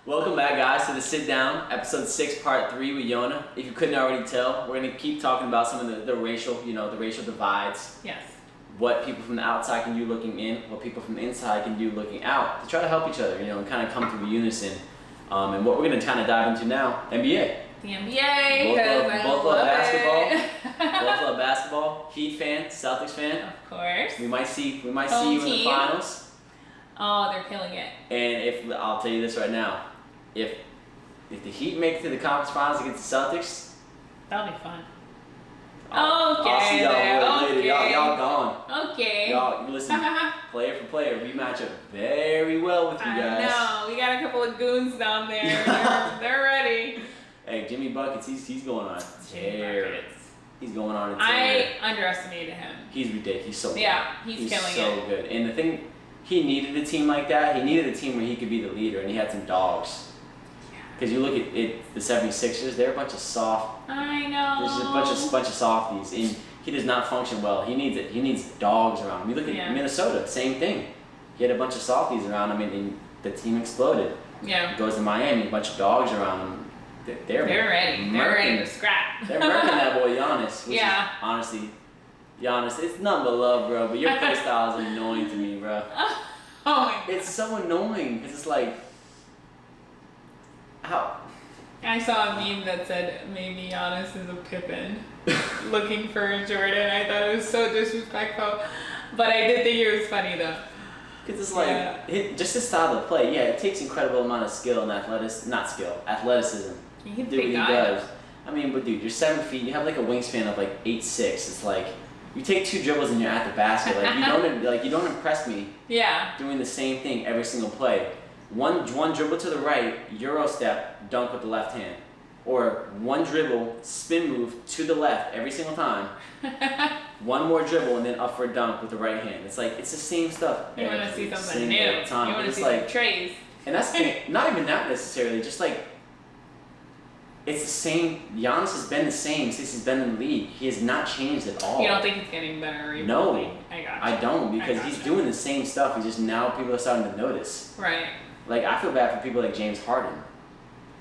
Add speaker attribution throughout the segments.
Speaker 1: Welcome back, guys, to the Sit Down, episode 6, part 3 with Yona. If you couldn't already tell, we're going to keep talking about some of the racial, the racial divides.
Speaker 2: Yes.
Speaker 1: What people from the outside can do looking in, what people from the inside can do looking out to try to help each other, and kind of come to a unison. And what we're going to kind of dive into now, NBA.
Speaker 2: The NBA,
Speaker 1: both love basketball. Both love basketball. Heat fan, Celtics fan.
Speaker 2: Of course.
Speaker 1: We might see you in the finals.
Speaker 2: Oh, they're killing it.
Speaker 1: And I'll tell you this right now, if the Heat make it to the conference finals against the Celtics,
Speaker 2: that'll be fun.
Speaker 1: I'll see y'all later.
Speaker 2: Okay.
Speaker 1: Y'all gone.
Speaker 2: Okay.
Speaker 1: Y'all listen. Player for player, we match up very well with you guys.
Speaker 2: I know. We got a couple of goons down there. They're ready.
Speaker 1: Hey, Jimmy Buckets, he's going on a tear. He's going on a tear.
Speaker 2: I underestimated him.
Speaker 1: He's ridiculous. He's so good.
Speaker 2: Yeah, he's killing
Speaker 1: so
Speaker 2: it.
Speaker 1: Good. And the thing, he needed a team like that. He needed a team where he could be the leader, and he had some dogs. Because you look at the 76ers, they're a bunch of soft.
Speaker 2: I know.
Speaker 1: There's just a bunch of softies, and he does not function well. He needs it. He needs dogs around him. You look at Minnesota, same thing. He had a bunch of softies around him, and the team exploded.
Speaker 2: Yeah.
Speaker 1: He goes to Miami, a bunch of dogs around him. They're
Speaker 2: ready. They're ready to scrap.
Speaker 1: They're murking that boy Giannis. Which
Speaker 2: is,
Speaker 1: honestly, Giannis, it's nothing but love, bro. But your play style is annoying to me, bro.
Speaker 2: Oh my God.
Speaker 1: It's so annoying because it's like, how?
Speaker 2: I saw a meme that said maybe Giannis is a Pippin looking for a Jordan. I thought it was so disrespectful, but I did think it was funny though.
Speaker 1: Because it's like, just his style of play, it takes incredible amount of skill and athleticism.
Speaker 2: He can
Speaker 1: do what he does. I mean, but dude, you're 7 feet, you have like a wingspan of like 8'6". It's like, you take 2 dribbles and you're at the basket. You don't impress me.
Speaker 2: Yeah.
Speaker 1: Doing the same thing every single play. One dribble to the right, Euro step, dunk with the left hand. Or one dribble, spin move to the left every single time. One more dribble and then up for a dunk with the right hand. It's like, it's the same stuff.
Speaker 2: You want to see something new. You want to see some trays.
Speaker 1: And that's not even that necessarily, just like, it's the same. Giannis has been the same since he's been in the league. He has not changed at all.
Speaker 2: You don't think he's getting better? Or
Speaker 1: no.
Speaker 2: I
Speaker 1: don't, because he's doing the same stuff. He's just now people are starting to notice.
Speaker 2: Right.
Speaker 1: Like, I feel bad for people like James Harden.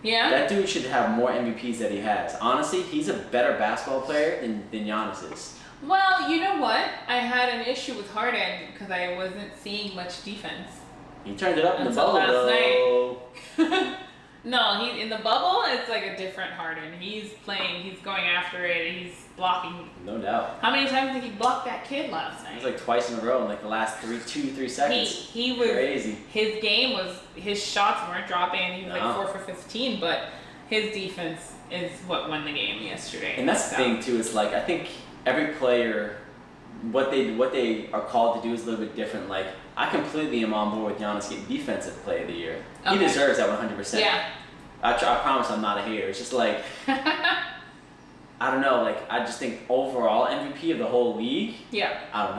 Speaker 2: Yeah?
Speaker 1: That dude should have more MVPs that he has. Honestly, he's a better basketball player than Giannis is.
Speaker 2: Well, you know what? I had an issue with Harden because I wasn't seeing much defense.
Speaker 1: He turned it up in the bubble, though.
Speaker 2: Night. No, in the bubble, it's like a different Harden. He's playing, he's going after it, he's blocking.
Speaker 1: No doubt.
Speaker 2: How many times did he block that kid last night?
Speaker 1: It was like twice in a row in like the last 2-3 seconds.
Speaker 2: He was
Speaker 1: crazy.
Speaker 2: His game was, his shots weren't dropping. He was like 4 for 15, but his defense is what won the game yesterday.
Speaker 1: And that's the thing too. It's like, I think every player, what they are called to do is a little bit different. Like, I completely am on board with Giannis getting defensive play of the year. He deserves that 100%.
Speaker 2: Yeah.
Speaker 1: I promise I'm not a hater. It's just like, I don't know. Like, I just think overall MVP of the whole league.
Speaker 2: Yeah.
Speaker 1: I don't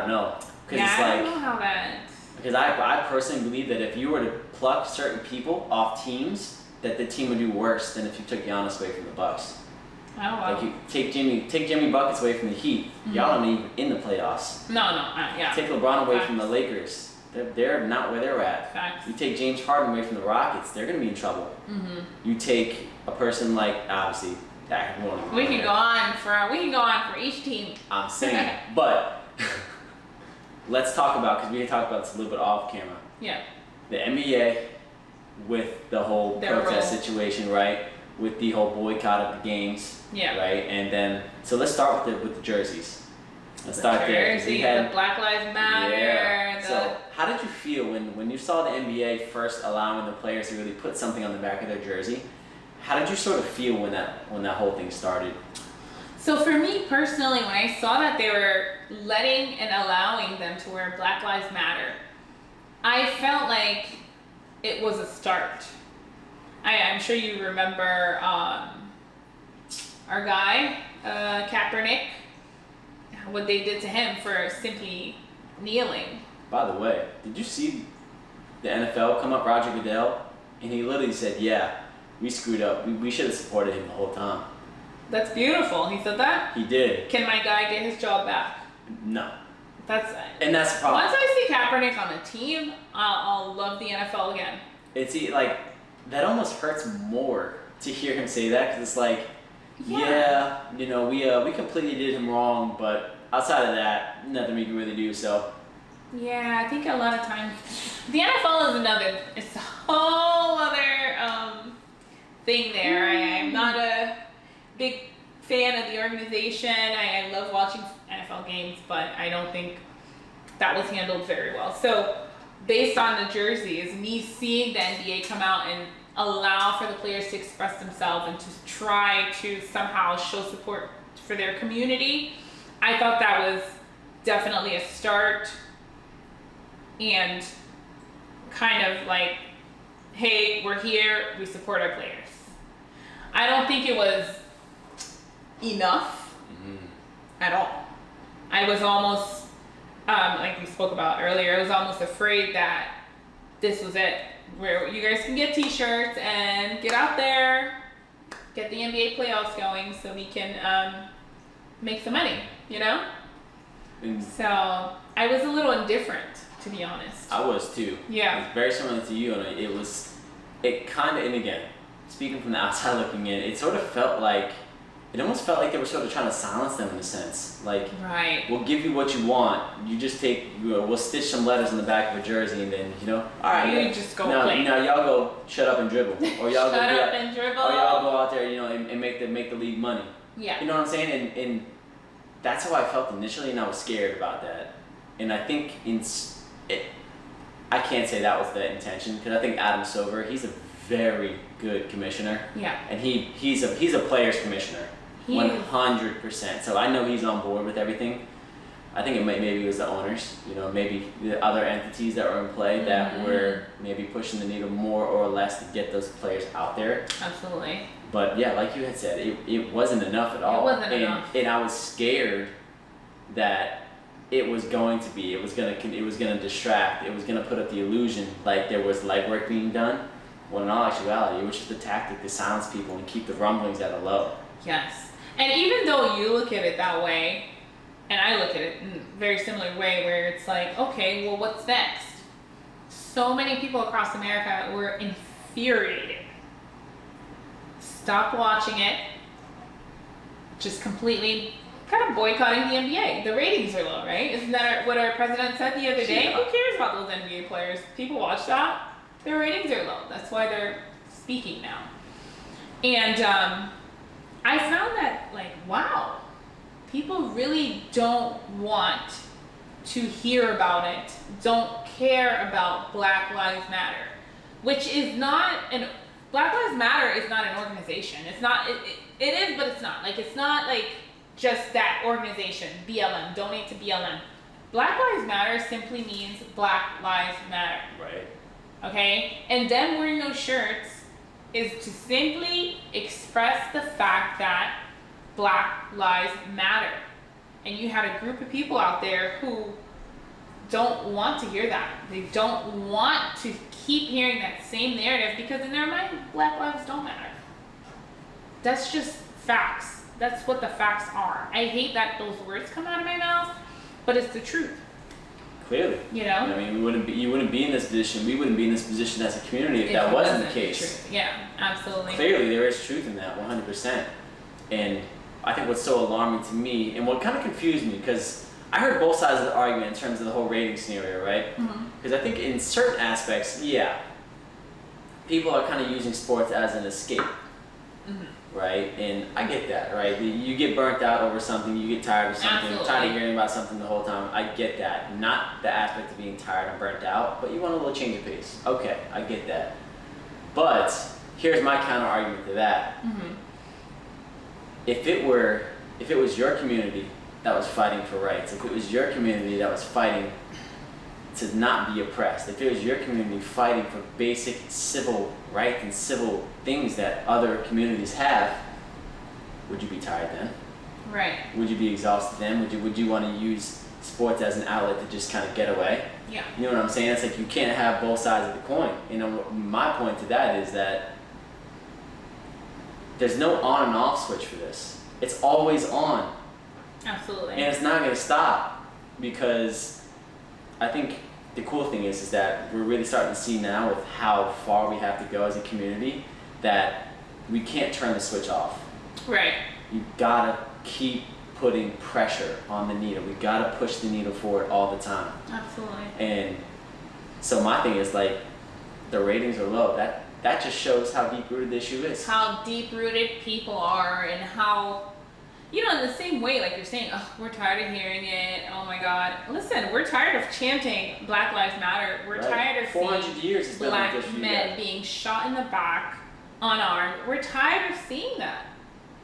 Speaker 1: know.
Speaker 2: Because I don't know how that.
Speaker 1: Because I personally believe that if you were to pluck certain people off teams, that the team would do worse than if you took Giannis away from the Bucks.
Speaker 2: Oh wow.
Speaker 1: Like, you take Jimmy Buckets away from the Heat. Mm-hmm. Y'all aren't even in the playoffs.
Speaker 2: No, yeah.
Speaker 1: Take LeBron away from the Lakers. They're not where they're at.
Speaker 2: Facts.
Speaker 1: You take James Harden away from the Rockets, they're going to be in trouble.
Speaker 2: Mm-hmm.
Speaker 1: You take a person like, obviously,
Speaker 2: we can go on for each team.
Speaker 1: I'm saying, but let's talk about, because we can talk about this a little bit off camera.
Speaker 2: Yeah.
Speaker 1: The NBA with the whole protest situation, right? With the whole boycott of the games.
Speaker 2: Yeah.
Speaker 1: Right? And then, so let's start with the jerseys. Let's start there.
Speaker 2: The Black Lives Matter.
Speaker 1: Yeah. So, how did you feel when you saw the NBA first allowing the players to really put something on the back of their jersey? How did you sort of feel when that whole thing started?
Speaker 2: So for me personally, when I saw that they were letting and allowing them to wear Black Lives Matter, I felt like it was a start. I'm sure you remember our guy, Kaepernick, what they did to him for simply kneeling.
Speaker 1: By the way, did you see the NFL come up, Roger Goodell, and he literally said, yeah, we screwed up. We should have supported him the whole time.
Speaker 2: That's beautiful. He said that?
Speaker 1: He did.
Speaker 2: Can my guy get his job back?
Speaker 1: No.
Speaker 2: That's
Speaker 1: the problem.
Speaker 2: Once I see Kaepernick on a team, I'll love the NFL again.
Speaker 1: It's like that almost hurts more to hear him say that, because it's like, yeah, you know, we completely did him wrong, but outside of that, nothing we can really do. So.
Speaker 2: Yeah, I think a lot of times the NFL is it's a whole other thing there. I'm not a big fan of the organization. I love watching NFL games, but I don't think that was handled very well. So based on the jerseys, me seeing the NBA come out and allow for the players to express themselves and to try to somehow show support for their community, I thought that was definitely a start, and kind of like, hey, we're here, we support our players. I don't think it was enough at all. I was almost, like we spoke about earlier, I was almost afraid that this was it, where you guys can get t-shirts and get out there, get the NBA playoffs going so we can make some money, you know? So I was a little indifferent, to be honest.
Speaker 1: I was too.
Speaker 2: Yeah.
Speaker 1: It's very similar to you, and it kind of, and again, speaking from the outside looking in, it almost felt like they were sort of trying to silence them in a sense. Like,
Speaker 2: right.
Speaker 1: We'll give you what you want. You just we'll stitch some letters in the back of a jersey, and then, all right.
Speaker 2: You just go play.
Speaker 1: Now y'all go shut up and dribble, or y'all
Speaker 2: shut up and dribble,
Speaker 1: or y'all go out there, and make the league money.
Speaker 2: Yeah.
Speaker 1: You know what I'm saying? And that's how I felt initially, and I was scared about that. And I think I can't say that was the intention, because I think Adam Silver, he's a very good commissioner.
Speaker 2: Yeah.
Speaker 1: And he's a players commissioner, 100%. So I know he's on board with everything. I think maybe it was the owners, maybe the other entities that were in play that were maybe pushing the needle more or less to get those players out there.
Speaker 2: Absolutely.
Speaker 1: But yeah, like you had said, it wasn't enough at all.
Speaker 2: It wasn't enough.
Speaker 1: And I was scared that it was going to distract. It was going to put up the illusion like there was legwork being done, when in all actuality, it was just a tactic to silence people and keep the rumblings at a low.
Speaker 2: Yes. And even though you look at it that way, and I look at it in a very similar way, where it's like, okay, well, what's next? So many people across America were infuriated. Stopped watching it. Just completely kind of boycotting the NBA. The ratings are low, right? Isn't that what our president said the other day?
Speaker 1: Yeah.
Speaker 2: Who cares about those NBA players? People watch that. Their ratings are low. That's why they're speaking now. And I found that, like, wow, people really don't want to hear about it, don't care about Black Lives Matter, which is not Black Lives Matter is not an organization. It's not, it is, but it's not. Like, it's not like just that organization, BLM, donate to BLM. Black Lives Matter simply means Black Lives Matter.
Speaker 1: Right.
Speaker 2: Okay? And them wearing those shirts is to simply express the fact that Black Lives Matter. And you had a group of people out there who don't want to hear that. They don't want to keep hearing that same narrative, because in their mind, Black lives don't matter. That's just facts. That's what the facts are. I hate that those words come out of my mouth, but it's the truth.
Speaker 1: Clearly. I mean, you wouldn't be in this position. We wouldn't be in this position as a community if that wasn't the case.
Speaker 2: Truth. Yeah, absolutely.
Speaker 1: Clearly, there is truth in that, 100%. And I think what's so alarming to me, and what kind of confused me, because I heard both sides of the argument in terms of the whole rating scenario, right? Because I think in certain aspects, yeah, people are kind of using sports as an escape, right? And I get that, right? You get burnt out over something, you get tired of something,
Speaker 2: Absolutely.
Speaker 1: tired of hearing about something the whole time. I get that. Not the aspect of being tired and burnt out, but you want a little change of pace. Okay, I get that. But here's my counter argument to that. If it was your community that was fighting for rights, if it was your community that was fighting to not be oppressed, if it was your community fighting for basic civil rights and civil things that other communities have, would you be tired then?
Speaker 2: Right.
Speaker 1: Would you be exhausted then? Would you want to use sports as an outlet to just kind of get away?
Speaker 2: Yeah.
Speaker 1: You know what I'm saying? It's like you can't have both sides of the coin. My point to that is that there's no on and off switch for this. It's always on.
Speaker 2: Absolutely.
Speaker 1: And it's not going to stop, because I think the cool thing is that we're really starting to see now with how far we have to go as a community that we can't turn the switch off.
Speaker 2: Right.
Speaker 1: You gotta keep putting pressure on the needle. We gotta push the needle forward all the time.
Speaker 2: Absolutely.
Speaker 1: And so my thing is like, the ratings are low. That just shows how deep rooted the issue is.
Speaker 2: How deep rooted people are, and how, you know, in the same way, like you're saying, oh, we're tired of hearing it. Oh my God. Listen, we're tired of chanting Black Lives Matter. We're tired of
Speaker 1: 400
Speaker 2: seeing
Speaker 1: years it's been like
Speaker 2: black
Speaker 1: this for you
Speaker 2: men
Speaker 1: guys.
Speaker 2: being shot in the back, unarmed. We're tired of seeing that.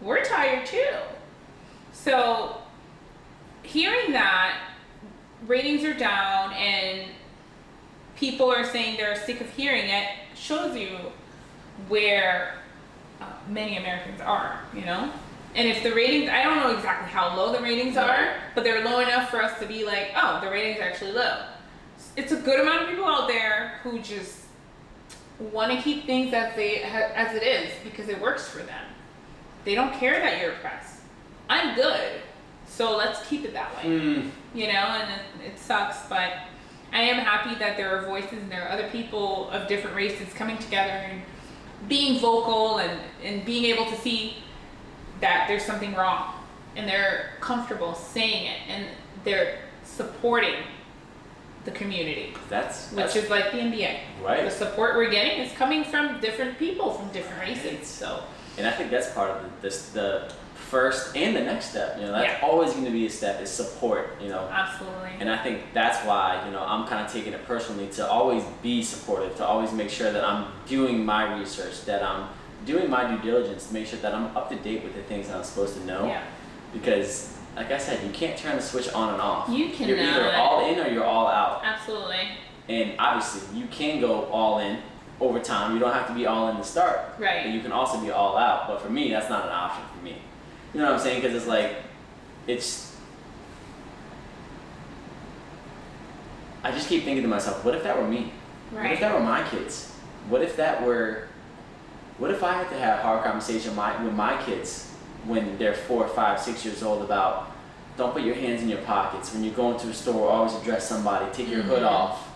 Speaker 2: We're tired too. So hearing that ratings are down and people are saying they're sick of hearing it shows you where many Americans are, you know? And if the ratings, I don't know exactly how low the ratings are, but they're low enough for us to be like, oh, the ratings are actually low. It's a good amount of people out there who just want to keep things as it is because it works for them. They don't care that you're oppressed. I'm good, so let's keep it that way. You know, and it sucks, but I am happy that there are voices and there are other people of different races coming together and being vocal and being able to see that there's something wrong, and they're comfortable saying it, and they're supporting the community. Which is like the NBA.
Speaker 1: Right.
Speaker 2: The support we're getting is coming from different people from different races. So.
Speaker 1: And I think that's part of the first and the next step. You know, that's always going to be a step, is support. You know.
Speaker 2: Absolutely.
Speaker 1: And I think that's why, you know, I'm kind of taking it personally to always be supportive, to always make sure that I'm doing my research, that I'm doing my due diligence to make sure that I'm up to date with the things that I'm supposed to know.
Speaker 2: Yeah.
Speaker 1: Because, like I said, you can't turn the switch on and off.
Speaker 2: You cannot.
Speaker 1: You're either all in or you're all out.
Speaker 2: Absolutely.
Speaker 1: And obviously, you can go all in over time. You don't have to be all in to start.
Speaker 2: Right.
Speaker 1: But you can also be all out. But for me, that's not an option for me. You know what I'm saying? Because it's like, I just keep thinking to myself, what if that were me?
Speaker 2: Right.
Speaker 1: What if that were my kids? What if I had to have a hard conversation with my kids when they're 4, 5, 6 years old about, don't put your hands in your pockets. When you go into a store, always address somebody. Take your hood off.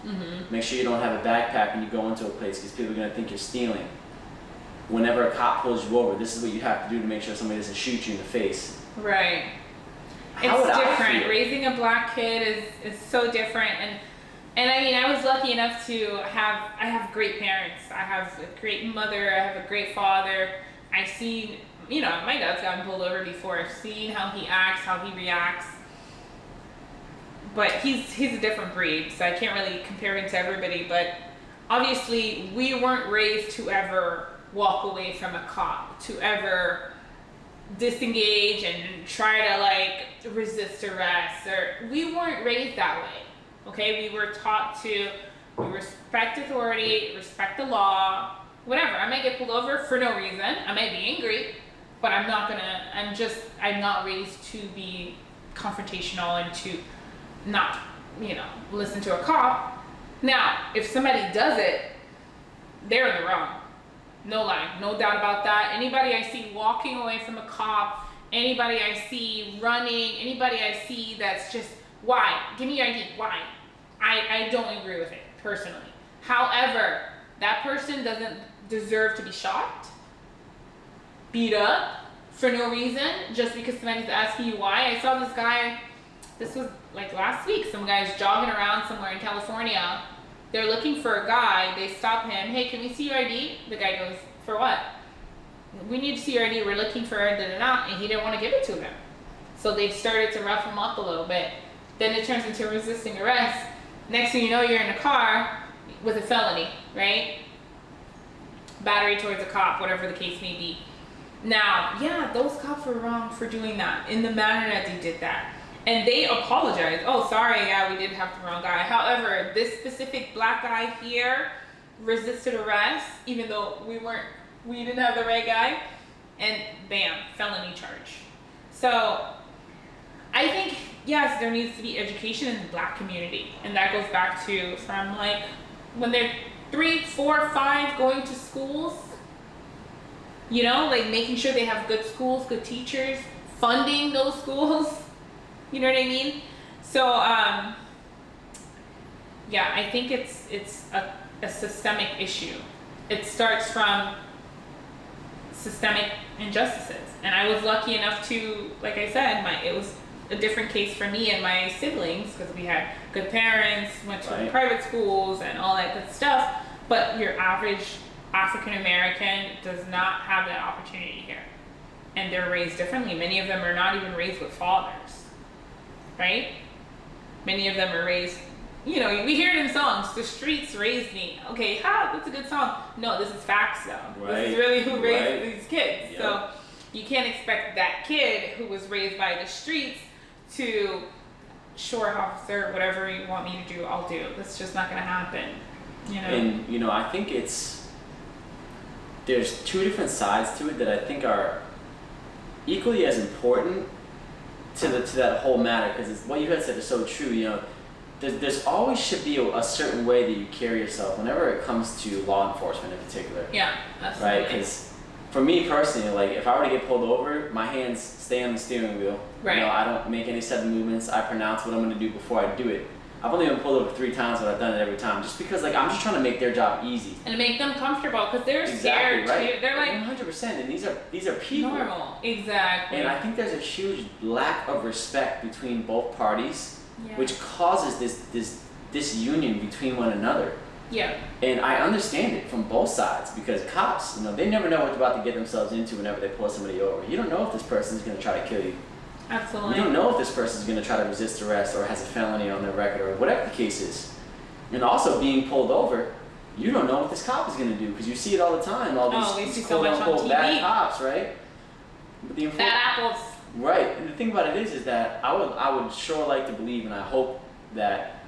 Speaker 1: Make sure you don't have a backpack when you go into a place because people are going to think you're stealing. Whenever a cop pulls you over, this is what you have to do to make sure somebody doesn't shoot you in the face.
Speaker 2: Right.
Speaker 1: How would
Speaker 2: It's
Speaker 1: I
Speaker 2: different.
Speaker 1: feel?
Speaker 2: Raising a black kid is so different, and I mean, I was lucky enough to have great parents. I have a great mother. I have a great father. I see, you know, my dad's gotten pulled over before. I've seen how he acts, how he reacts. But he's a different breed, so I can't really compare him to everybody. But obviously, we weren't raised to ever walk away from a cop, to ever disengage and try to like resist arrest, or we weren't raised that way. Okay, we were taught to respect authority, respect the law, whatever. I might get pulled over for no reason. I might be angry, but I'm not raised to be confrontational and to not, you know, listen to a cop. Now, if somebody does it, they're in the wrong. No lie, no doubt about that. Anybody I see walking away from a cop, anybody I see running, anybody I see that's just, why? Give me your ID, why? I don't agree with it, personally. However, that person doesn't deserve to be shot, beat up, for no reason, just because somebody's asking you why. I saw this guy, this was like last week, some guy's jogging around somewhere in California. They're looking for a guy, they stop him, hey, can we see your ID? The guy goes, for what? We need to see your ID, we're looking for da-da-da, and he didn't want to give it to them. So they started to rough him up a little bit. Then it turns into resisting arrest. Next thing you know, you're in a car with a felony, right? Battery towards a cop, whatever the case may be. Now, yeah, those cops were wrong for doing that in the manner that they did that. And they apologized. Oh, sorry, yeah, we did have the wrong guy. However, this specific black guy here resisted arrest, even though we didn't have the right guy, and bam, felony charge. So I think, yes, there needs to be education in the black community. And that goes back to from like when they're 3, 4, 5 going to schools, you know, like making sure they have good schools, good teachers, funding those schools. You know what I mean? So Yeah, I think it's a systemic issue. It starts from systemic injustices. And I was lucky enough to, like I said, it was a different case for me and my siblings because we had good parents, went to private schools and all that good stuff. But your average African American does not have that opportunity here. And they're raised differently. Many of them are not even raised with fathers, right? Many of them are raised, we hear it in songs, the streets raised me. Okay, that's a good song. No, this is facts though.
Speaker 1: Right.
Speaker 2: This is really who raised these kids.
Speaker 1: Yep.
Speaker 2: So you can't expect that kid who was raised by the streets to, sure, officer, whatever you want me to do, I'll do. That's just not gonna happen,
Speaker 1: And, I think there's two different sides to it that I think are equally as important to that whole matter, because what you had said is so true. There's always should be a certain way that you carry yourself whenever it comes to law enforcement in particular.
Speaker 2: Yeah, absolutely.
Speaker 1: Right? Because for me personally, like if I were to get pulled over, my hands stay on the steering wheel.
Speaker 2: Right.
Speaker 1: I don't make any sudden movements. I pronounce what I'm going to do before I do it. I've only been pulled over 3 times, but I've done it every time, just because I'm just trying to make their job easy
Speaker 2: and make them comfortable, because they're scared too. They're like
Speaker 1: 100%, and these are people.
Speaker 2: Normal, exactly.
Speaker 1: And I think there's a huge lack of respect between both parties, which causes this union between one another.
Speaker 2: Yeah.
Speaker 1: And I understand it from both sides, because cops, they never know what they're about to get themselves into whenever they pull somebody over. You don't know if this person's going to try to kill you.
Speaker 2: Absolutely.
Speaker 1: You don't know if this person's going to try to resist arrest or has a felony on their record or whatever the case is. And also being pulled over, you don't know what this cop is going to do, because you see it all the time. All these
Speaker 2: so much on TV.
Speaker 1: Bad cops, right? But
Speaker 2: bad apples.
Speaker 1: Right. And the thing about it is that I would sure like to believe, and I hope that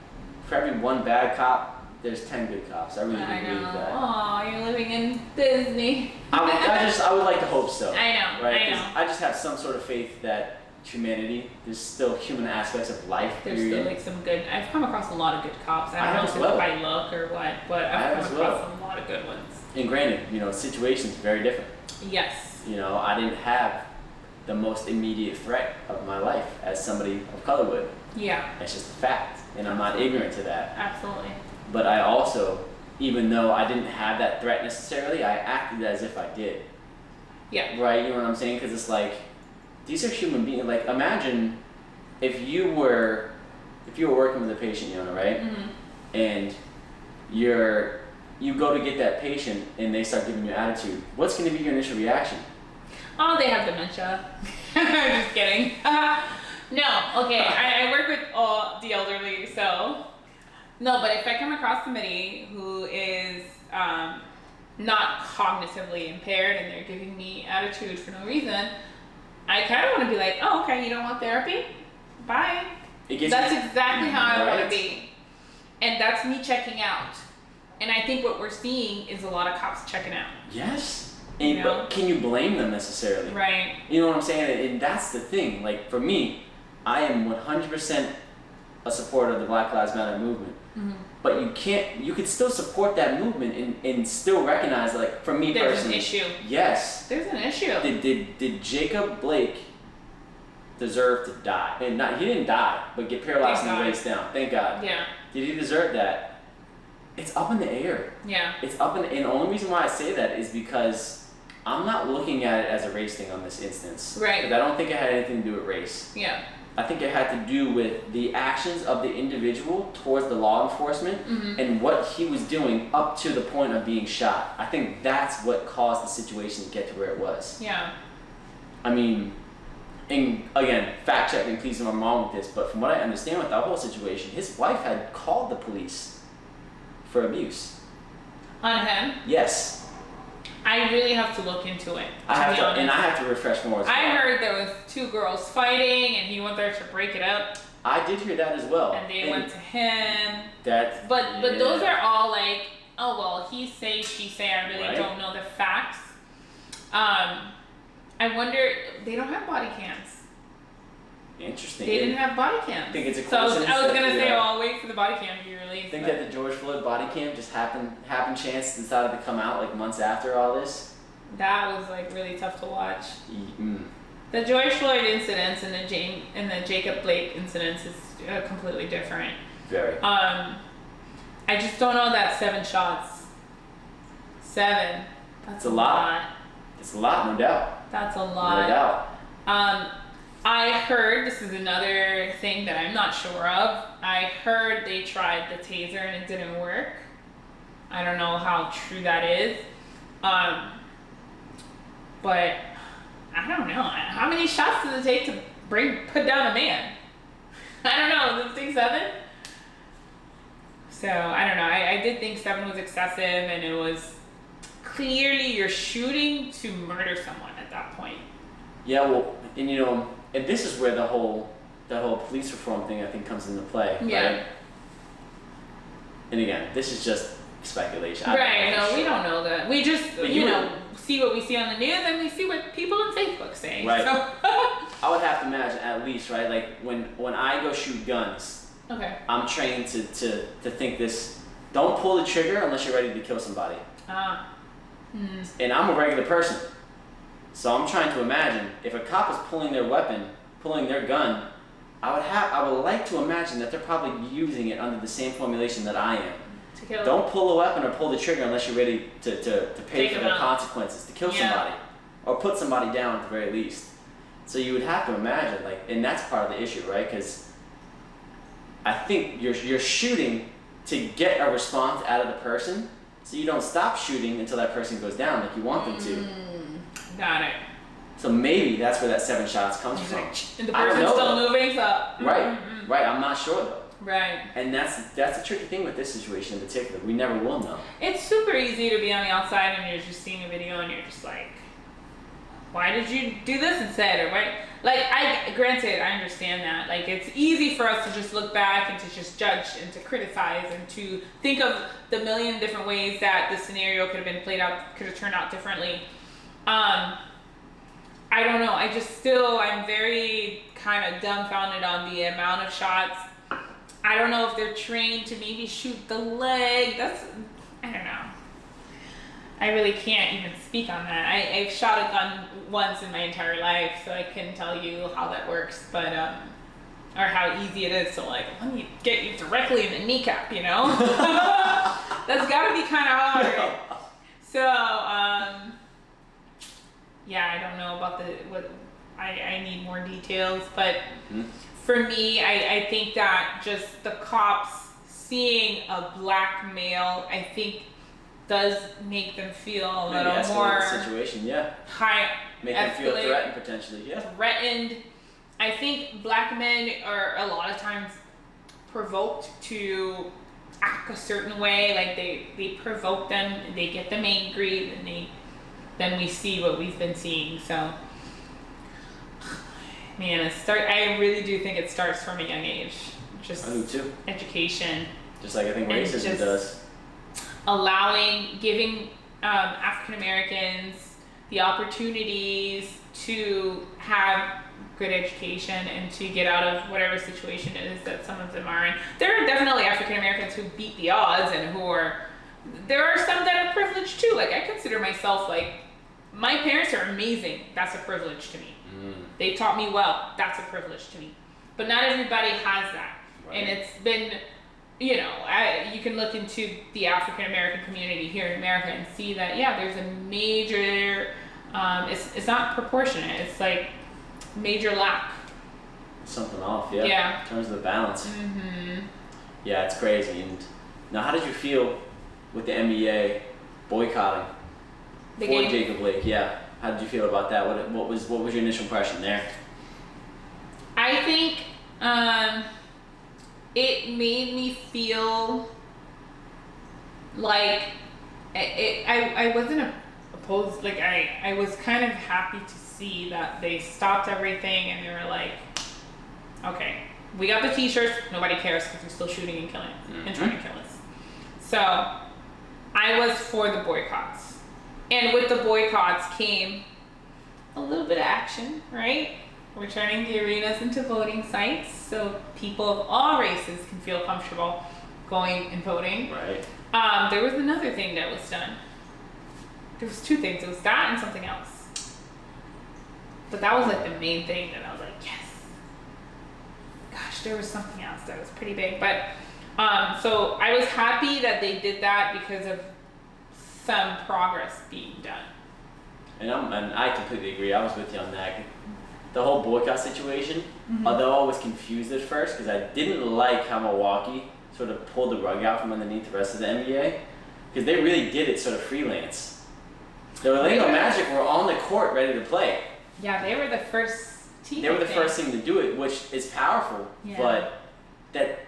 Speaker 1: for every one bad cop, there's 10 good cops. I really do believe that.
Speaker 2: Aw, you're living in Disney.
Speaker 1: I would like to hope so.
Speaker 2: I know.
Speaker 1: Right?
Speaker 2: I know.
Speaker 1: I just have some sort of faith that humanity, there's still human aspects of life.
Speaker 2: There's still like some good. I've come across a lot of good cops. I don't know if it's by luck or what, but I've come across a lot of good ones.
Speaker 1: And granted, situations very different.
Speaker 2: Yes.
Speaker 1: I didn't have the most immediate threat of my life as somebody of color would.
Speaker 2: Yeah.
Speaker 1: That's just a fact, and I'm not ignorant to that.
Speaker 2: Absolutely.
Speaker 1: But I also, even though I didn't have that threat necessarily, I acted as if I did.
Speaker 2: Yeah.
Speaker 1: Right? You know what I'm saying? Because it's like, these are human beings. Like, imagine if you were working with a patient, Yona, right?
Speaker 2: Mm-hmm.
Speaker 1: And you go to get that patient and they start giving you attitude. What's going to be your initial reaction?
Speaker 2: Oh, they have dementia. Just kidding. No, okay. I work with all the elderly, so no. But if I come across somebody who is not cognitively impaired and they're giving me attitude for no reason, I kind of want to be like, oh, okay, you don't want therapy? Bye. That's exactly how I want to be. And that's me checking out. And I think what we're seeing is a lot of cops checking out.
Speaker 1: Yes. But can you blame them necessarily?
Speaker 2: Right.
Speaker 1: You know what I'm saying? And that's the thing. Like, for me, I am 100% a supporter of the Black Lives Matter movement. Mm-hmm. But you could still support that movement and still recognize, like, for me personally.
Speaker 2: There's an issue.
Speaker 1: Yes.
Speaker 2: There's an issue.
Speaker 1: Did Jacob Blake deserve to die? And he didn't die, but get paralyzed from the waist down. Thank God.
Speaker 2: Yeah.
Speaker 1: Did he deserve that? It's up in the air.
Speaker 2: Yeah.
Speaker 1: It's up and the only reason why I say that is because I'm not looking at it as a race thing on this instance.
Speaker 2: Right.
Speaker 1: Because I don't think it had anything to do with race.
Speaker 2: Yeah.
Speaker 1: I think it had to do with the actions of the individual towards the law enforcement and what he was doing up to the point of being shot. I think that's what caused the situation to get to where it was.
Speaker 2: Yeah.
Speaker 1: I mean, and again, fact check me please if I'm wrong with this, but from what I understand with that whole situation, his wife had called the police for abuse.
Speaker 2: On him?
Speaker 1: Yes.
Speaker 2: I really have to look into it.
Speaker 1: I have to refresh more as well.
Speaker 2: I heard there was 2 girls fighting, and he went there to break it up.
Speaker 1: I did hear that as well.
Speaker 2: And they went to him.
Speaker 1: But
Speaker 2: those are all like, oh well, he say, she say. I really don't know the facts. I wonder, they don't have body cams.
Speaker 1: Interesting.
Speaker 2: They didn't have body cams.
Speaker 1: I think it's a
Speaker 2: so
Speaker 1: coincidence.
Speaker 2: I was gonna say, well, I'll wait for the body cam to be released.
Speaker 1: I think that the George Floyd body cam just happened chance decided to come out like months after all this.
Speaker 2: That was like really tough to watch.
Speaker 1: Mm.
Speaker 2: The George Floyd incidents and the Jacob Blake incidents is completely different.
Speaker 1: Very.
Speaker 2: I just don't know that 7 shots. 7. That's
Speaker 1: It's a lot. It's a lot, no doubt.
Speaker 2: That's a lot.
Speaker 1: No doubt.
Speaker 2: I heard, this is another thing that I'm not sure of, I heard they tried the taser and it didn't work. I don't know how true that is. But I don't know. How many shots does it take to put down a man? I don't know. Does it take 7? So, I don't know. I did think 7 was excessive, and it was clearly you're shooting to murder someone at that point.
Speaker 1: Yeah, well, and you know, and this is where the whole police reform thing I think comes into play,
Speaker 2: Yeah.
Speaker 1: right? And again, this is just speculation.
Speaker 2: Right, no, we don't know that. We just,
Speaker 1: But
Speaker 2: you know, see what we see on the news and we see what people on Facebook say.
Speaker 1: Right.
Speaker 2: So.
Speaker 1: I would have to imagine at least, right? Like when I go shoot guns,
Speaker 2: Okay.
Speaker 1: I'm trained to think this. Don't pull the trigger unless you're ready to kill somebody. And I'm a regular person, so I'm trying to imagine if a cop is pulling their weapon, pulling their gun. I would like to imagine that they're probably using it under the same formulation that I am.
Speaker 2: To kill.
Speaker 1: Don't pull the weapon or pull the trigger unless you're ready to pay for the consequences, to kill somebody or put somebody down at the very least. So you would have to imagine, like, and that's part of the issue, right? Because I think you're shooting to get a response out of the person, so you don't stop shooting until that person goes down like you want them to.
Speaker 2: Got it.
Speaker 1: So maybe that's where that 7 shots comes from.
Speaker 2: And the person's still moving, so.
Speaker 1: Right. I'm not sure though.
Speaker 2: Right.
Speaker 1: And that's the tricky thing with this situation in particular. We never will know.
Speaker 2: It's super easy to be on the outside and you're just seeing a video and you're just like, why did you do this instead? Or why? Like, granted, I understand that. Like, it's easy for us to just look back and to just judge and to criticize and to think of the million different ways that the scenario could have been played out, could have turned out differently. I don't know. I'm very kind of dumbfounded on the amount of shots. I don't know if they're trained to maybe shoot the leg. I don't know. I really can't even speak on that. I've shot a gun once in my entire life, so I couldn't tell you how that works, but, or how easy it is to, like, let me get you directly in the kneecap, you know? That's gotta be kind of hard. So, yeah, I don't know about I need more details, but for me, I think that just the cops seeing a black male, I think, does make them feel a little more
Speaker 1: the situation,
Speaker 2: high,
Speaker 1: make them feel threatened potentially,
Speaker 2: threatened. I think black men are a lot of times provoked to act a certain way, like they provoke them, they get them angry, and then we see what we've been seeing. So, man, I really do think it starts from a young age. Just
Speaker 1: I do too.
Speaker 2: Education.
Speaker 1: Just like I think racism does.
Speaker 2: Giving African Americans the opportunities to have good education and to get out of whatever situation it is that some of them are in. There are definitely African Americans who beat the odds and there are some that are privileged too. Like, I consider myself, like, my parents are amazing. That's a privilege to me. They taught me well. That's a privilege to me. But not everybody has that. Right. And it's been, you know, you can look into the African American community here in America and see that, there's a major, it's not proportionate. It's like major lack.
Speaker 1: Something off, in terms of the balance. Yeah, it's crazy. And now, how did you feel with the NBA boycotting
Speaker 2: the
Speaker 1: for
Speaker 2: game?
Speaker 1: Jacob Blake? Yeah, how did you feel about that? What was your initial impression there?
Speaker 2: I think it made me feel like I wasn't opposed. Like, I was kind of happy to see that they stopped everything and they were like, okay, we got the t-shirts, nobody cares because we're still shooting and killing and trying to kill us. So I was for the boycotts. And with the boycotts came a little bit of action, right? We're turning the arenas into voting sites so people of all races can feel comfortable going and voting.
Speaker 1: Right.
Speaker 2: There was another thing that was done. There was 2 things. It was that and something else. But that was like the main thing that I was like, yes. Gosh, there was something else that was pretty big. But So I was happy that they did that because of some progress being done.
Speaker 1: And I completely agree. I was with you on that. The whole boycott situation, although I was confused at first because I didn't like how Milwaukee sort of pulled the rug out from underneath the rest of the NBA, because they really did it sort of freelance. The Orlando Magic were on the court ready to play.
Speaker 2: Yeah, they were the first team.
Speaker 1: They were the first team to do it, which is powerful.
Speaker 2: Yeah.
Speaker 1: But that,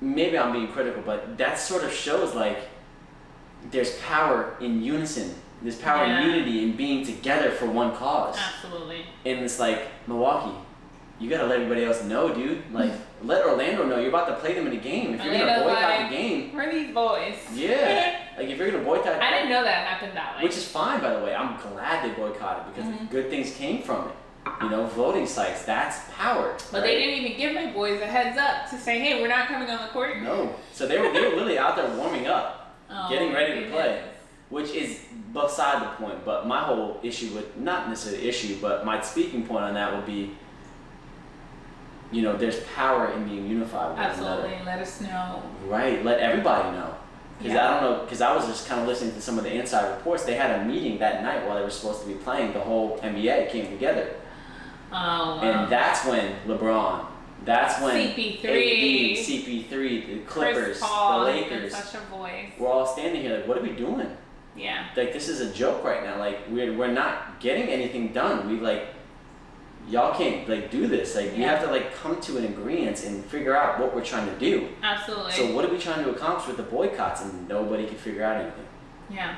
Speaker 1: maybe I'm being critical, but that sort of shows like there's power in unison. There's power in unity in being together for one cause.
Speaker 2: Absolutely.
Speaker 1: And it's like, Milwaukee, you gotta let everybody else know, dude. Like, let Orlando know you're about to play them in a game. If you're gonna boycott the game,
Speaker 2: who are these boys?
Speaker 1: Yeah. Like, if you're gonna boycott,
Speaker 2: I didn't know that happened that way.
Speaker 1: Which is fine, by the way. I'm glad they boycotted because good things came from it. You know, voting sites, that's power.
Speaker 2: But they didn't even give my boys a heads up to say, hey, we're not coming on the court.
Speaker 1: No. So they were literally out there warming up, getting ready to play, which is beside the point. But my whole issue with, not necessarily issue, but my speaking point on that would be, you know, there's power in being unified with one another.
Speaker 2: Absolutely. Let us know.
Speaker 1: Right. Let everybody know. Because I don't know, because I was just kind of listening to some of the inside reports. They had a meeting that night while they were supposed to be playing. The whole NBA came together.
Speaker 2: Oh, wow.
Speaker 1: And that's when LeBron, that's when
Speaker 2: CP3,
Speaker 1: AD, CP3, the Clippers,
Speaker 2: Chris Paul,
Speaker 1: the Lakers,
Speaker 2: such a voice.
Speaker 1: we're all standing here like, what are we doing?
Speaker 2: Yeah.
Speaker 1: Like, this is a joke right now. Like, we're not getting anything done. We like, y'all can't like do this. Like, we have to like come to an agreement and figure out what we're trying to do.
Speaker 2: Absolutely.
Speaker 1: So what are we trying to accomplish with the boycotts? And nobody can figure out anything.
Speaker 2: Yeah.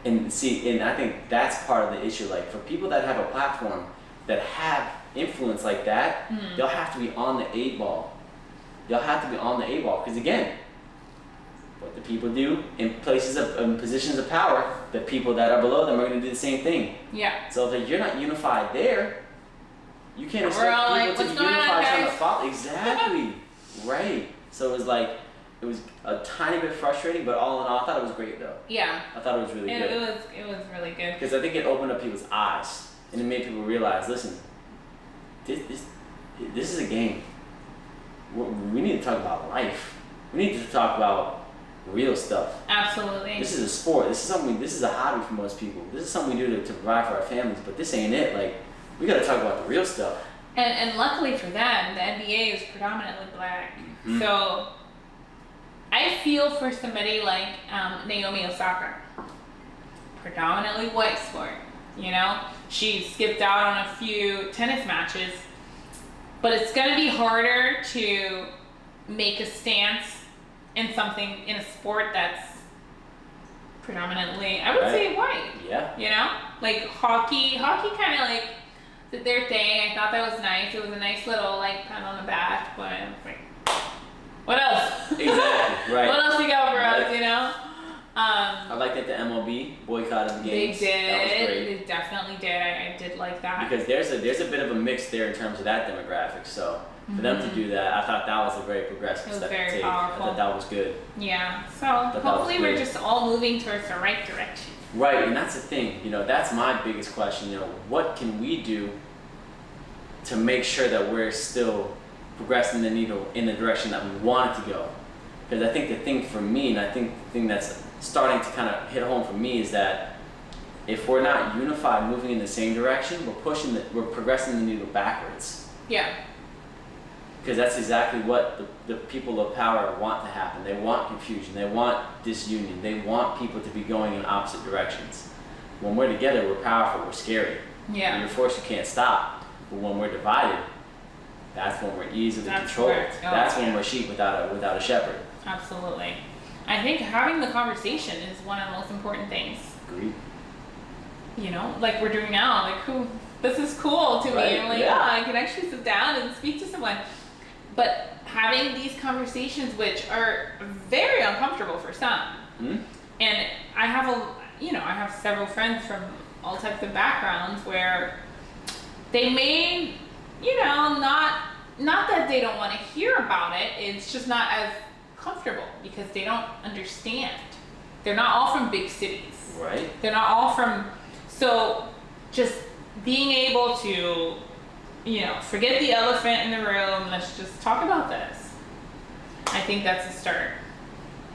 Speaker 1: And see, and I think that's part of the issue. Like, for people that have a platform that have influence like that, they'll have to be on the 8 ball. They'll have to be on the 8 ball. Because again, what the people do in positions of power, the people that are below them are going to do the same thing.
Speaker 2: Yeah.
Speaker 1: So if you're not unified there, you can't expect
Speaker 2: all
Speaker 1: people
Speaker 2: like,
Speaker 1: to be
Speaker 2: "What's going on,
Speaker 1: unified trying to
Speaker 2: guys?"
Speaker 1: follow. Exactly. Right. So it was like, it was a tiny bit frustrating, but all in all, I thought it was great though.
Speaker 2: Yeah.
Speaker 1: I thought it was really good.
Speaker 2: It was really good.
Speaker 1: Because I think it opened up people's eyes and it made people realize, listen, this is a game. We need to talk about life. We need to talk about real stuff.
Speaker 2: Absolutely.
Speaker 1: This is a sport. This is a hobby for most people. This is something we do to provide for our families, but this ain't it. Like, we gotta talk about the real stuff.
Speaker 2: And luckily for them, the NBA is predominantly black. So I feel for somebody like Naomi Osaka, predominantly white sport. You know, she skipped out on a few tennis matches, but it's gonna be harder to make a stance in something in a sport that's predominantly, I would say, white.
Speaker 1: Yeah.
Speaker 2: You know, like hockey kind of like did their thing. I thought that was nice. It was a nice little like pat on the back, but I was like, what else?
Speaker 1: Exactly. Right.
Speaker 2: What else you got for us? You know.
Speaker 1: I like that the MLB boycotted the games.
Speaker 2: They did.
Speaker 1: That was great.
Speaker 2: They definitely did. I did like that.
Speaker 1: Because there's a bit of a mix there in terms of that demographic. So for them to do that, I thought that was a very progressive step to take.
Speaker 2: Powerful.
Speaker 1: I thought that was good.
Speaker 2: Yeah. So hopefully we're just all moving towards the right direction.
Speaker 1: Right, and that's the thing. You know, that's my biggest question. You know, what can we do to make sure that we're still progressing the needle in the direction that we want it to go? Because I think the thing for me, and I think the thing that's starting to kind of hit home for me, is that if we're not unified, moving in the same direction, we're progressing the needle backwards.
Speaker 2: Yeah.
Speaker 1: Because that's exactly what the people of power want to happen. They want confusion. They want disunion. They want people to be going in opposite directions. When we're together, we're powerful. We're scary.
Speaker 2: Yeah.
Speaker 1: When you're forced, you can't stop. But when we're divided, that's when we're easily controlled.
Speaker 2: Correct.
Speaker 1: That's when we're sheep without a shepherd.
Speaker 2: Absolutely. I think having the conversation is one of the most important things.
Speaker 1: Agreed.
Speaker 2: You know, like we're doing now. Like, this is cool to me. I'm like, yeah, I can actually sit down and speak to someone. But having these conversations, which are very uncomfortable for some, and I have several friends from all types of backgrounds where they may, not that they don't want to hear about it, it's just not as comfortable because they don't understand. They're not all from big cities.
Speaker 1: Right.
Speaker 2: They're not all from, so just being able to, forget the elephant in the room, let's just talk about this. I think that's a start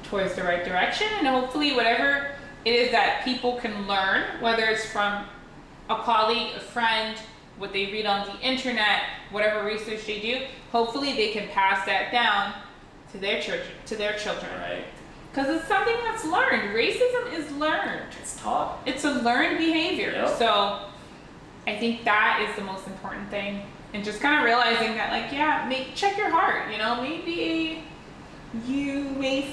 Speaker 2: towards the right direction, and hopefully whatever it is that people can learn, whether it's from a colleague, a friend, what they read on the internet, whatever research they do, hopefully they can pass that down to their children.
Speaker 1: Right.
Speaker 2: Because it's something that's learned. Racism is learned.
Speaker 1: It's taught.
Speaker 2: It's a learned behavior.
Speaker 1: Yep.
Speaker 2: So I think that is the most important thing. And just kind of realizing that, like, yeah, check your heart. You know, maybe you may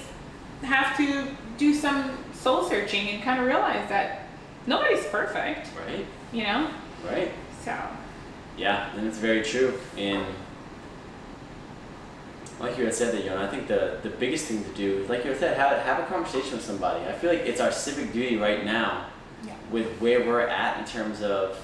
Speaker 2: have to do some soul searching and kind of realize that nobody's perfect.
Speaker 1: Right.
Speaker 2: You know?
Speaker 1: Right.
Speaker 2: So.
Speaker 1: Yeah, and it's very true. And like you had said that, Yona, I think the biggest thing to do is, like you had said, have a conversation with somebody. I feel like it's our civic duty right now, with where we're at in terms of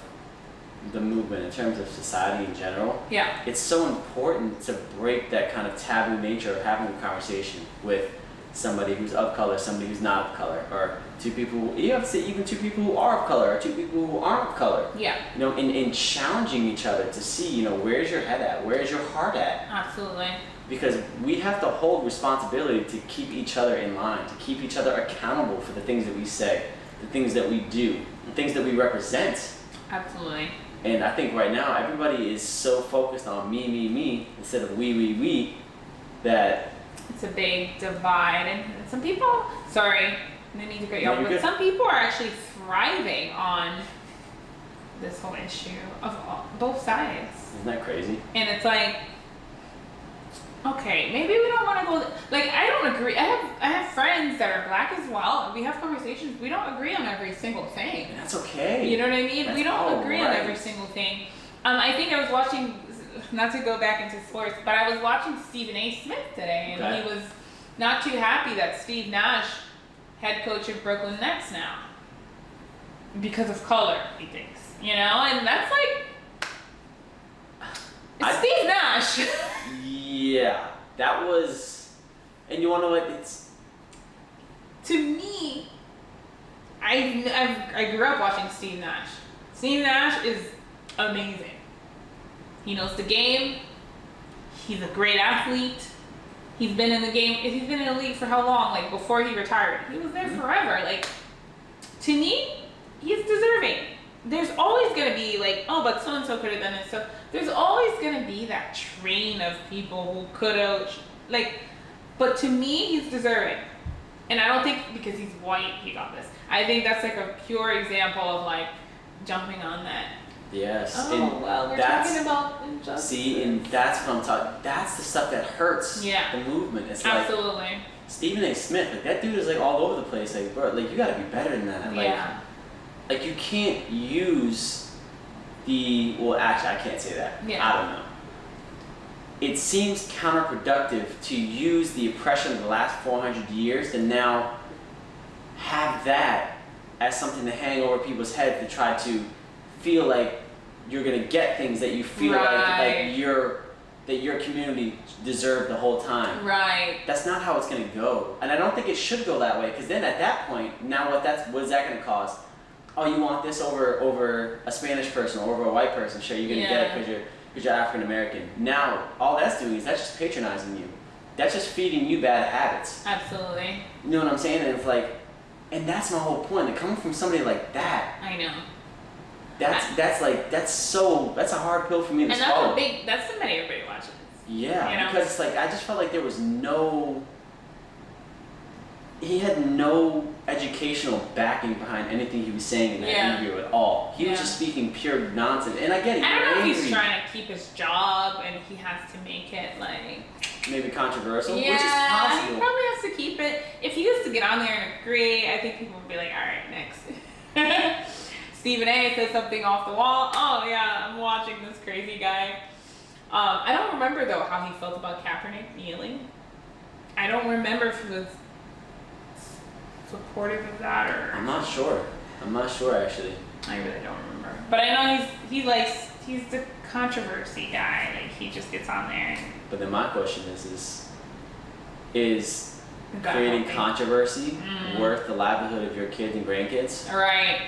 Speaker 1: the movement, in terms of society in general.
Speaker 2: Yeah.
Speaker 1: It's so important to break that kind of taboo nature of having a conversation with somebody who's of color, somebody who's not of color, or two people, you have to say even two people who are of color, or two people who aren't of color.
Speaker 2: Yeah.
Speaker 1: You know, in challenging each other to see, you know, where's your head at, where's your heart at.
Speaker 2: Absolutely.
Speaker 1: Because we have to hold responsibility to keep each other in line, to keep each other accountable for the things that we say, the things that we do, the things that we represent.
Speaker 2: Absolutely.
Speaker 1: And I think right now everybody is so focused on me instead of we that
Speaker 2: it's a big divide, and some people, sorry, I need to cut you
Speaker 1: No,
Speaker 2: off,
Speaker 1: you're
Speaker 2: but
Speaker 1: good.
Speaker 2: some people are actually thriving on this whole issue of both sides.
Speaker 1: isn't that crazy?
Speaker 2: And it's like, okay, maybe we don't want to go, like, I don't agree. I have friends that are black as well, and we have conversations. We don't agree on every single thing.
Speaker 1: And that's okay.
Speaker 2: You know what I mean?
Speaker 1: That's
Speaker 2: We don't
Speaker 1: all
Speaker 2: agree on
Speaker 1: right.
Speaker 2: every single thing. I think I was watching, not to go back into sports, but I was watching Stephen A. Smith today, and
Speaker 1: Okay.
Speaker 2: he was not too happy that Steve Nash, head coach of Brooklyn Nets now, because of color, he thinks. You know, and that's like, it's Steve Nash.
Speaker 1: Yeah, that was, and you wanna know what, it's,
Speaker 2: To me, I grew up watching Steve Nash. Steve Nash is amazing. He knows the game. He's a great athlete. He's been in the game. He's been in the league for how long? Like, before he retired. He was there forever. Like, to me, he's deserving. There's always going to be like, oh, but so-and-so could have done it. So there's always going to be that train of people who could have, like, but to me, he's deserving. And I don't think because he's white, he got this. I think that's like a pure example of like jumping on that.
Speaker 1: yes.
Speaker 2: Oh,
Speaker 1: and
Speaker 2: well, we're
Speaker 1: that's,
Speaker 2: talking about injustice.
Speaker 1: see, and that's what I'm talking, that's the stuff that hurts
Speaker 2: Yeah.
Speaker 1: the movement. It's
Speaker 2: Absolutely.
Speaker 1: like, Stephen A. Smith, like, that dude is like all over the place, like, bro, like, you gotta be better than that. Like,
Speaker 2: Yeah.
Speaker 1: like, you can't use the, well, actually, I can't say that.
Speaker 2: Yeah.
Speaker 1: I don't know. It seems counterproductive to use the oppression of the last 400 years to now have that as something to hang over people's heads to try to feel like you're gonna get things that you feel
Speaker 2: Right.
Speaker 1: like your community deserved the whole time.
Speaker 2: Right.
Speaker 1: That's not how it's gonna go, and I don't think it should go that way. Because then at that point, now what is that gonna cause? Oh, you want this over a Spanish person or over a white person? Sure, you're gonna get it because you're African American. Now all that's doing is that's just patronizing you. That's just feeding you bad habits.
Speaker 2: Absolutely.
Speaker 1: You know what I'm saying? And it's like, and that's my whole point. Like, coming from somebody like that,
Speaker 2: I know.
Speaker 1: that's a hard pill for me to
Speaker 2: And
Speaker 1: swallow.
Speaker 2: that's somebody everybody watches.
Speaker 1: Yeah,
Speaker 2: you know?
Speaker 1: because it's like I just felt like there was he had no educational backing behind anything he was saying in that interview at all. He was just speaking pure nonsense. And I get it.
Speaker 2: I don't know if he's
Speaker 1: angry.
Speaker 2: trying to keep his job and he has to make it like,
Speaker 1: Maybe controversial,
Speaker 2: yeah,
Speaker 1: which is
Speaker 2: he
Speaker 1: possible.
Speaker 2: probably has to keep it. If he was to get on there and agree, I think people would be like, all right, next. Stephen A. says something off the wall. Oh yeah, I'm watching this crazy guy. I don't remember though how he felt about Kaepernick kneeling. I don't remember if he was supportive of that or.
Speaker 1: I'm not sure actually.
Speaker 2: I really don't remember. But I know he's the controversy guy. Like, he just gets on there and
Speaker 1: But then my question is creating controversy worth the livelihood of your kids and grandkids?
Speaker 2: right.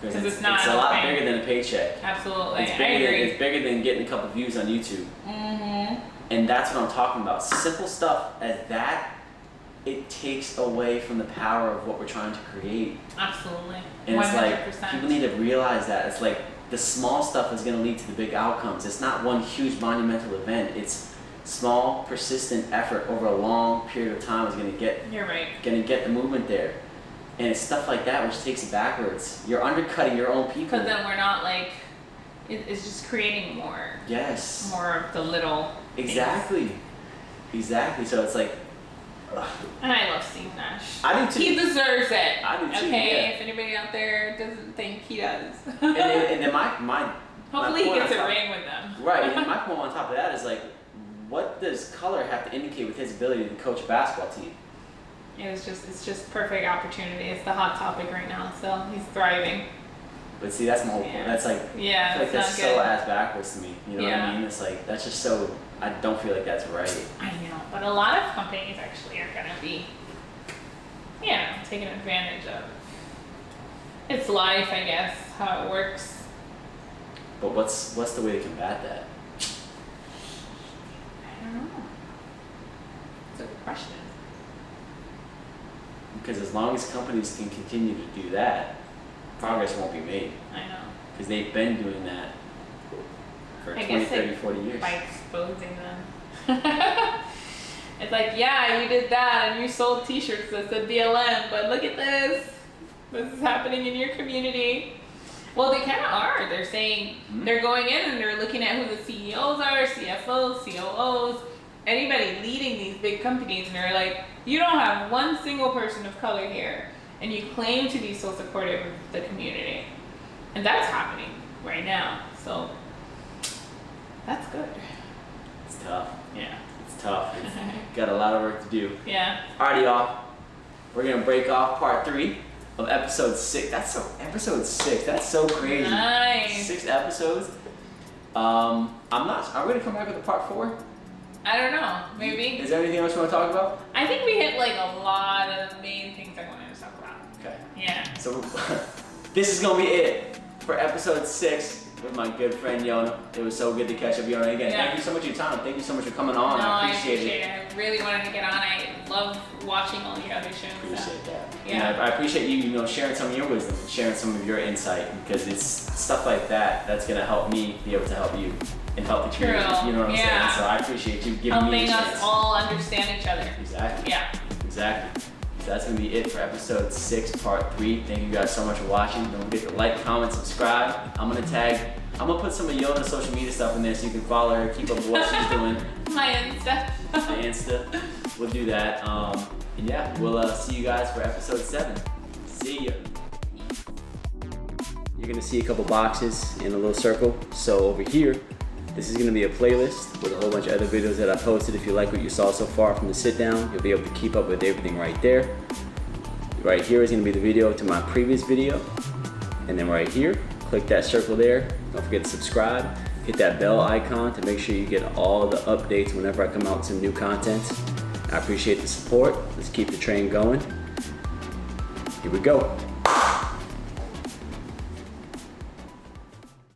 Speaker 1: Because
Speaker 2: it's not
Speaker 1: it's a lot
Speaker 2: helping.
Speaker 1: bigger than a paycheck.
Speaker 2: Absolutely.
Speaker 1: It's
Speaker 2: I
Speaker 1: bigger
Speaker 2: agree.
Speaker 1: than getting a couple views on YouTube.
Speaker 2: Mm-hmm.
Speaker 1: And that's what I'm talking about. Simple stuff as that, it takes away from the power of what we're trying to create.
Speaker 2: Absolutely.
Speaker 1: And
Speaker 2: 100%.
Speaker 1: it's like, people need to realize that. It's like, the small stuff is going to lead to the big outcomes. It's not one huge monumental event. It's small, persistent effort over a long period of time is going to get
Speaker 2: You're right.
Speaker 1: going to get the movement there. And it's stuff like that which takes it backwards. You're undercutting your own people.
Speaker 2: Because then we're not like, it's just creating more.
Speaker 1: Yes.
Speaker 2: More of the little
Speaker 1: Exactly.
Speaker 2: things.
Speaker 1: Exactly. So it's like,
Speaker 2: And I love Steve Nash.
Speaker 1: I do too.
Speaker 2: He deserves it.
Speaker 1: I do too,
Speaker 2: Okay,
Speaker 1: yeah.
Speaker 2: if anybody out there doesn't think he does.
Speaker 1: and then my
Speaker 2: Hopefully he
Speaker 1: point
Speaker 2: gets
Speaker 1: on
Speaker 2: a
Speaker 1: top-
Speaker 2: ring with them.
Speaker 1: Right, and my point on top of that is like, what does color have to indicate with his ability to coach a basketball team?
Speaker 2: It's just perfect opportunity. It's the hot topic right now, so he's thriving.
Speaker 1: But see, that's my whole point.
Speaker 2: Yeah.
Speaker 1: That's like,
Speaker 2: Yeah,
Speaker 1: I feel like
Speaker 2: it's
Speaker 1: that's
Speaker 2: not
Speaker 1: so
Speaker 2: good.
Speaker 1: ass backwards to me. You know what
Speaker 2: Yeah.
Speaker 1: I mean? It's like, that's just so, I don't feel like that's right.
Speaker 2: I know, but a lot of companies actually are gonna be, taking advantage of. It's life, I guess, how it works.
Speaker 1: But what's the way to combat that?
Speaker 2: I don't know. It's a good question.
Speaker 1: Because as long as companies can continue to do that, progress won't be made.
Speaker 2: I know.
Speaker 1: Because they've been doing that for
Speaker 2: I
Speaker 1: 20,
Speaker 2: guess
Speaker 1: 30, 40 years.
Speaker 2: By exposing them. It's like, yeah, you did that and you sold t-shirts that said BLM, but look at this. This is happening in your community. Well, they kind of are. They're saying, they're going in and they're looking at who the CEOs are, CFOs, COOs, anybody leading these big companies, and they're like, you don't have one single person of color here, and you claim to be so supportive of the community. And that's happening right now, so that's good.
Speaker 1: It's tough.
Speaker 2: Yeah.
Speaker 1: It's tough. It's got a lot of work to do.
Speaker 2: Yeah.
Speaker 1: Alrighty, y'all. We're gonna break off part 3 of episode 6. Episode 6. That's so crazy.
Speaker 2: Nice.
Speaker 1: 6 episodes. Are we gonna come back with a part 4?
Speaker 2: I don't know, maybe.
Speaker 1: Is there anything else you want to talk about?
Speaker 2: I think we hit like a lot of the main things I wanted to talk about.
Speaker 1: Okay.
Speaker 2: Yeah.
Speaker 1: So this is gonna be it for episode 6 with my good friend Yona. It was so good to catch up, Yona. Again,
Speaker 2: Yeah.
Speaker 1: thank you so much for your time. Thank you so much for coming on.
Speaker 2: No,
Speaker 1: I appreciate it.
Speaker 2: I really wanted to get on. I love watching all your other shows.
Speaker 1: Appreciate that.
Speaker 2: Yeah.
Speaker 1: And I appreciate you, sharing some of your wisdom, sharing some of your insight, because it's stuff like that that's gonna help me be able to help you and help the community.
Speaker 2: True.
Speaker 1: You know what I'm
Speaker 2: Yeah.
Speaker 1: saying? So I appreciate you giving
Speaker 2: Helping
Speaker 1: me a
Speaker 2: us
Speaker 1: chance.
Speaker 2: all understand each other.
Speaker 1: Exactly.
Speaker 2: Yeah.
Speaker 1: Exactly. So that's gonna be it for episode 6, part 3. Thank you guys so much for watching. Don't forget to like, comment, subscribe. I'm gonna put some of Yona's social media stuff in there so you can follow her, keep up with what she's doing.
Speaker 2: My Insta.
Speaker 1: The Insta. We'll do that. And yeah, we'll see you guys for episode 7. See ya. You're gonna see a couple boxes in a little circle. So over here, this is gonna be a playlist with a whole bunch of other videos that I posted. If you like what you saw so far from the sit down, you'll be able to keep up with everything right there. Right here is gonna be the video to my previous video. And then right here, click that circle there. Don't forget to subscribe. Hit that bell icon to make sure you get all the updates whenever I come out with some new content. I appreciate the support. Let's keep the train going. Here we go.